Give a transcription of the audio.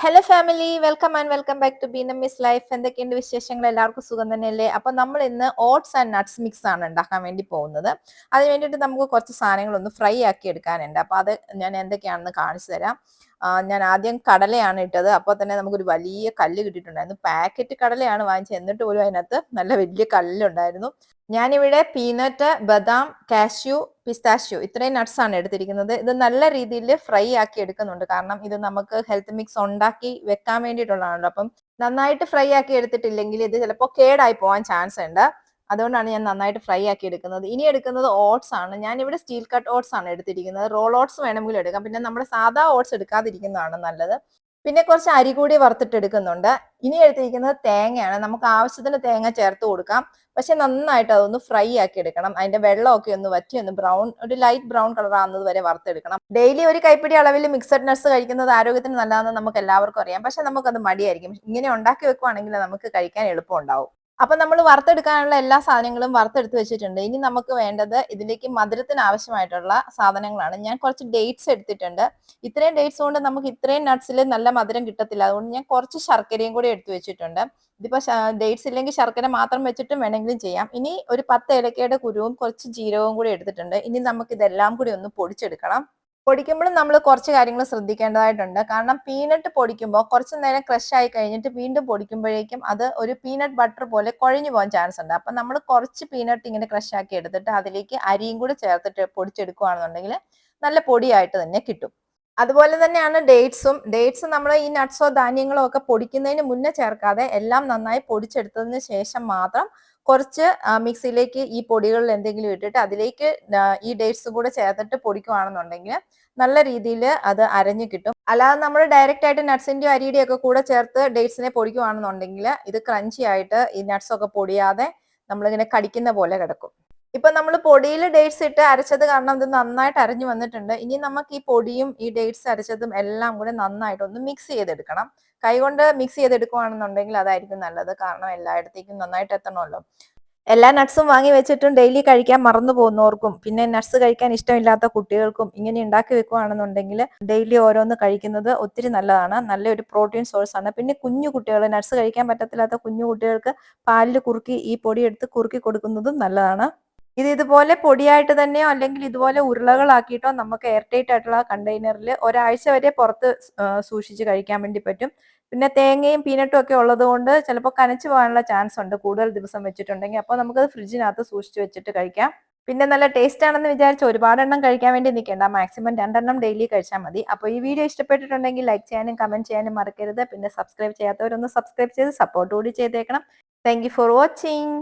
Hello family, welcome and welcome back to ബീനം miss life. എന്തൊക്കെയുണ്ട് വിശേഷങ്ങൾ? എല്ലാവർക്കും സുഖം തന്നെയല്ലേ? അപ്പൊ നമ്മൾ ഇന്ന് ഓട്സ് ആൻഡ് നട്ട്സ് മിക്സ് ആണ് ഉണ്ടാക്കാൻ വേണ്ടി പോകുന്നത്. അതിന് വേണ്ടിയിട്ട് നമുക്ക് കുറച്ച് സാധനങ്ങളൊന്ന് ഫ്രൈ ആക്കി എടുക്കാനുണ്ട്. അപ്പൊ അത് ഞാൻ എന്തൊക്കെയാണെന്ന് കാണിച്ചു തരാം. ഞാൻ ആദ്യം കടലയാണ് ഇട്ടത്. അപ്പോൾ തന്നെ നമുക്കൊരു വലിയ കല്ല് കിട്ടിയിട്ടുണ്ടായിരുന്നു. പാക്കറ്റ് കടലയാണ് വാങ്ങിച്ചത്, എന്നിട്ട് പോലും അതിനകത്ത് നല്ല വലിയ കല്ലുണ്ടായിരുന്നു. ഞാനിവിടെ പീനട്ട്, ബദാം, കാഷ്യൂ, പിസ്താഷ്യോ ഇത്രയും നട്ട്സ് ആണ് എടുത്തിരിക്കുന്നത്. ഇത് നല്ല രീതിയിൽ ഫ്രൈ ആക്കി എടുക്കുന്നുണ്ട്, കാരണം ഇത് നമുക്ക് ഹെൽത്ത് മിക്സ് ഉണ്ടാക്കി വെക്കാൻ വേണ്ടിയിട്ടുള്ളതാണല്ലോ. അപ്പം നന്നായിട്ട് ഫ്രൈ ആക്കി എടുത്തിട്ടില്ലെങ്കിൽ ഇത് ചിലപ്പോൾ കേടായി പോകാൻ ചാൻസ് ഉണ്ട്. അതുകൊണ്ടാണ് ഞാൻ നന്നായിട്ട് ഫ്രൈ ആക്കി എടുക്കുന്നത്. ഇനി എടുക്കുന്നത് ഓട്സ് ആണ്. ഞാൻ ഇവിടെ സ്റ്റീൽ കട്ട് ഓട്സ് ആണ് എടുത്തിരിക്കുന്നത്. റോൾ ഓട്സ് വേണമെങ്കിലും എടുക്കാം. പിന്നെ നമ്മുടെ സാധാ ഓട്സ് എടുക്കാതിരിക്കുന്നതാണ് നല്ലത്. പിന്നെ കുറച്ച് അരി കൂടി വറുത്തിട്ട് എടുക്കുന്നുണ്ട്. ഇനി എടുത്തിരിക്കുന്നത് തേങ്ങയാണ്. നമുക്ക് ആവശ്യത്തിന് തേങ്ങ ചേർത്ത് കൊടുക്കാം. പക്ഷെ നന്നായിട്ട് അതൊന്ന് ഫ്രൈ ആക്കി എടുക്കണം. അതിന്റെ വെള്ളമൊക്കെ ഒന്ന് വറ്റി ഒന്ന് ബ്രൗൺ, ഒരു ലൈറ്റ് ബ്രൗൺ കളർ ആകുന്നത് വരെ വറുത്തെടുക്കണം. ഡെയിലി ഒരു കൈപ്പിടി അളവിൽ മിക്സഡ് നട്ട്സ് കഴിക്കുന്നത് ആരോഗ്യത്തിന് നല്ലതാണെന്ന് നമുക്ക് എല്ലാവർക്കും അറിയാം. പക്ഷെ നമുക്കത് മടിയായിരിക്കും. ഇങ്ങനെ ഉണ്ടാക്കി വെക്കുവാണെങ്കിൽ നമുക്ക് കഴിക്കാൻ എളുപ്പം ഉണ്ടാവും. അപ്പൊ നമ്മൾ വറുത്തെടുക്കാനുള്ള എല്ലാ സാധനങ്ങളും വറുത്തെടുത്ത് വെച്ചിട്ടുണ്ട്. ഇനി നമുക്ക് വേണ്ടത് ഇതിലേക്ക് മധുരത്തിന് ആവശ്യമായിട്ടുള്ള സാധനങ്ങളാണ്. ഞാൻ കുറച്ച് ഡേറ്റ്സ് എടുത്തിട്ടുണ്ട്. ഇത്രയും ഡേറ്റ്സ് കൊണ്ട് നമുക്ക് ഇത്രയും നട്ട്സിൽ നല്ല മധുരം കിട്ടത്തില്ല. അതുകൊണ്ട് ഞാൻ കുറച്ച് ശർക്കരയും കൂടി എടുത്തു വെച്ചിട്ടുണ്ട്. ഇതിപ്പോ ഡേറ്റ്സ് ഇല്ലെങ്കിൽ ശർക്കര മാത്രം വെച്ചിട്ടും വേണമെങ്കിലും ചെയ്യാം. ഇനി ഒരു 10 ഏലക്കയുടെ കുരുവും കുറച്ച് ജീരകവും കൂടി എടുത്തിട്ടുണ്ട്. ഇനി നമുക്ക് ഇതെല്ലാം കൂടി ഒന്ന് പൊടിച്ചെടുക്കണം. പൊടിക്കുമ്പോഴും നമ്മൾ കുറച്ച് കാര്യങ്ങൾ ശ്രദ്ധിക്കേണ്ടതായിട്ടുണ്ട്. കാരണം പീനട്ട് പൊടിക്കുമ്പോൾ കുറച്ച് നേരം ക്രഷ് ആയി കഴിഞ്ഞിട്ട് വീണ്ടും പൊടിക്കുമ്പോഴേക്കും അത് ഒരു പീനട്ട് ബട്ടർ പോലെ കുഴഞ്ഞു പോകാൻ ചാൻസ് ഉണ്ട്. അപ്പം നമ്മൾ കുറച്ച് പീനട്ട് ഇങ്ങനെ ക്രഷ് ആക്കി എടുത്തിട്ട് അതിലേക്ക് അരിയും കൂടി ചേർത്തിട്ട് പൊടിച്ചെടുക്കുകയാണെന്നുണ്ടെങ്കിൽ നല്ല പൊടിയായിട്ട് തന്നെ കിട്ടും. അതുപോലെ തന്നെയാണ് ഡേറ്റ്സും. ഡേറ്റ്സ് നമ്മൾ ഈ നട്ട്സോ ധാന്യങ്ങളോ ഒക്കെ പൊടിക്കുന്നതിന് മുന്നേ ചേർക്കാതെ എല്ലാം നന്നായി പൊടിച്ചെടുത്തതിന് ശേഷം മാത്രം കുറച്ച് മിക്സിയിലേക്ക് ഈ പൊടികളിൽ എന്തെങ്കിലും ഇട്ടിട്ട് അതിലേക്ക് ഈ ഡേറ്റ്സും കൂടെ ചേർത്തിട്ട് പൊടിക്കുകയാണെന്നുണ്ടെങ്കിൽ നല്ല രീതിയിൽ അത് അരഞ്ഞു കിട്ടും. അല്ലാതെ നമ്മൾ ഡയറക്റ്റ് ആയിട്ട് നട്ട്സിന്റെയോ അരിയുടെയോ ഒക്കെ കൂടെ ചേർത്ത് ഡേറ്റ്സിനെ പൊടിക്കുകയാണെന്നുണ്ടെങ്കിൽ ഇത് ക്രഞ്ചി ആയിട്ട് ഈ നട്ട്സ് ഒക്കെ പൊടിയാതെ നമ്മളിങ്ങനെ കടിക്കുന്ന പോലെ കിടക്കും. ഇപ്പൊ നമ്മൾ പൊടിയിൽ ഡേറ്റ്സ് ഇട്ട് അരച്ചത് കാരണം ഇത് നന്നായിട്ട് അരഞ്ഞു വന്നിട്ടുണ്ട്. ഇനി നമുക്ക് ഈ പൊടിയും ഈ ഡേറ്റ്സ് അരച്ചതും എല്ലാം കൂടെ നന്നായിട്ട് ഒന്ന് മിക്സ് ചെയ്തെടുക്കണം. കൈകൊണ്ട് മിക്സ് ചെയ്തെടുക്കുകയാണെന്നുണ്ടെങ്കിൽ അതായിരിക്കും നല്ലത്. കാരണം എല്ലായിടത്തേക്കും നന്നായിട്ട് എത്തണമല്ലോ. എല്ലാ നട്ട്സും വാങ്ങി വെച്ചിട്ടും ഡെയിലി കഴിക്കാൻ മറന്നു പോകുന്നവർക്കും പിന്നെ നട്ട്സ് കഴിക്കാൻ ഇഷ്ടമില്ലാത്ത കുട്ടികൾക്കും ഇങ്ങനെ ഉണ്ടാക്കി വെക്കുകയാണെന്നുണ്ടെങ്കിൽ ഡെയിലി ഓരോന്ന് കഴിക്കുന്നത് ഒത്തിരി നല്ലതാണ്. നല്ലൊരു പ്രോട്ടീൻ സോഴ്സ് ആണ്. പിന്നെ കുഞ്ഞു കുട്ടികൾ, നട്ട്സ് കഴിക്കാൻ പറ്റത്തില്ലാത്ത കുഞ്ഞു കുട്ടികൾക്ക് പാലിൽ കുറുക്കി ഈ പൊടി എടുത്ത് കുറുക്കി കൊടുക്കുന്നതും നല്ലതാണ്. ഇത് ഇതുപോലെ പൊടിയായിട്ട് തന്നെയോ അല്ലെങ്കിൽ ഇതുപോലെ ഉരുളകളാക്കിയിട്ടോ നമുക്ക് എയർ ടൈറ്റ് ആയിട്ടുള്ള കണ്ടെയ്നറിൽ ഒരാഴ്ച വരെ പുറത്ത് സൂക്ഷിച്ച് കഴിക്കാൻ വേണ്ടി പറ്റും. പിന്നെ തേങ്ങയും പീനട്ടും ഒക്കെ ഉള്ളത് കൊണ്ട് ചിലപ്പോൾ കനച്ചു പോകാനുള്ള ചാൻസ് ഉണ്ട് കൂടുതൽ ദിവസം വെച്ചിട്ടുണ്ടെങ്കിൽ. അപ്പോൾ നമുക്കത് ഫ്രിഡ്ജിനകത്ത് സൂക്ഷിച്ച് വെച്ചിട്ട് കഴിക്കാം. പിന്നെ നല്ല ടേസ്റ്റ് ആണെന്ന് വിചാരിച്ച് ഒരുപാട് എണ്ണം കഴിക്കാൻ വേണ്ടി നിൽക്കേണ്ട. മാക്സിമം 2 എണ്ണം ഡെയിലി കഴിച്ചാൽ മതി. അപ്പോൾ ഈ വീഡിയോ ഇഷ്ടപ്പെട്ടിട്ടുണ്ടെങ്കിൽ ലൈക്ക് ചെയ്യാനും കമന്റ് ചെയ്യാനും മറക്കരുത്. പിന്നെ സബ്സ്ക്രൈബ് ചെയ്യാത്തവരൊന്ന് സബ്സ്ക്രൈബ് ചെയ്ത് സപ്പോർട്ട് കൂടി ചെയ്തേക്കണം. Thank you for watching.